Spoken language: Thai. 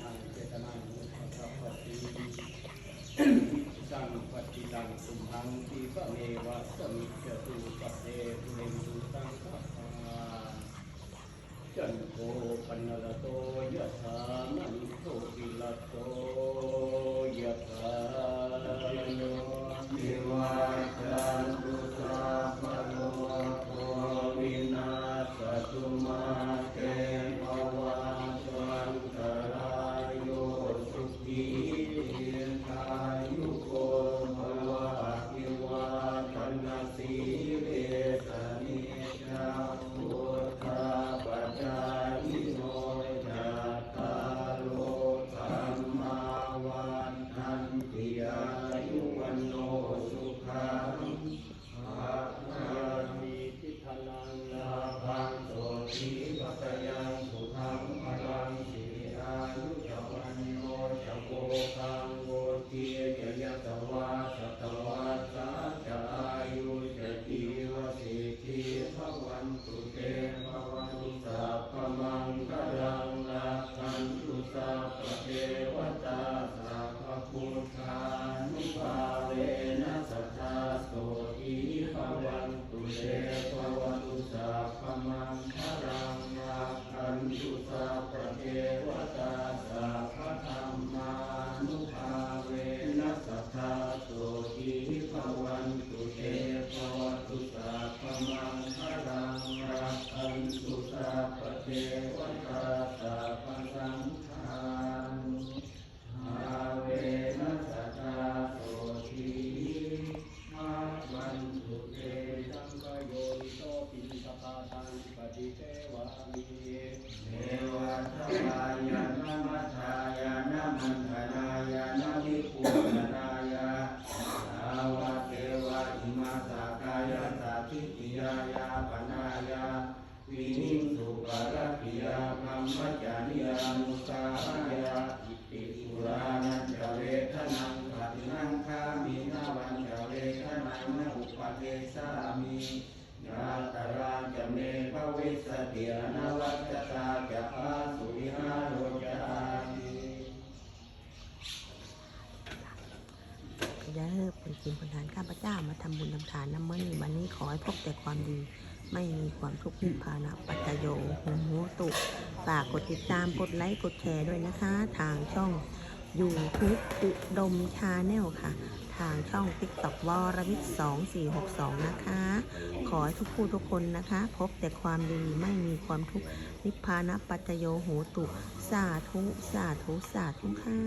นังเจตนังมุขะปฏิสังปฏิตังสุมังทีปะเมวะสมิจจตุสัพเพปุเรนตุสังฆปาจันโทปนรโตยะถามณิโชติลโตยะถาโยวิวัจจันตุสัพพะโลกโควินาศตุมาเตภวัตวันตรายโยสุขีกายุโกภวะอภิวาทนาสีเลสนิจังพุทธาปัจจายิโนจัตตารโลธัมมาวันทันติอายุวันโนสุขังภะลังมีทิพนังลาภังโสติปัสยังสุขังพลังสีอายุจวันโนจะโกคังโกเทียจะยะตวาสัตวาสาจะอายุจะจีวสิทธิภวันตุเตภวันตุสัพพมังคลังลาภันตุสัพพเทวตาสัพพพุทธานุภาเวนัสสทาโสติภวันตุเตภวันตุสัพพมังคลังลาภันตุสัพพเทวตาสัพพธัมมานุภาเวนัสสทธาโสติภวันตุเตภวันตุสัพพมังคลังลาภันตุสัพพเทวตาสัพพสังฆานุภาเวนัสสทธาโสติภวันตุเตสังฆโยนิโสปิณฑปาตังปฏิเทวามิเทวทวายานามัทายานามันธนายานาวิปุณนายาสาวะเทวะอิมาสากายาสาธิติยายาปนายาวินิสุปารติยาคัมมัจจานิยานุสาหายาอิติสุรานันจเวทนังปฏินังคามินาวันจเวทนังนอุปเทสามิยาตราจะเมภวิสติอนาวัจตาจะอาสุวิหารโรจามิ อย่าเลิกผลกินผลทานข้าพเจ้ามาทำบุญทำทานน้ำมันวันนี้ขอให้พบแต่ความดีไม่มีความทุกข์นิพพานะปัจจโยโหโหตุฝากกดติดตามกดไลค์กดแชร์ด้วยนะคะทางช่องYouTube อุดมชาแนลค่ะทางช่อง TikTok วรวิทย์2462นะคะขอให้ทุกผู้ทุกคนนะคะพบแต่ความดีไม่มีความทุกข์นิพพานะปัจจโยโหตุสาธุสาธุสาธุค่ะ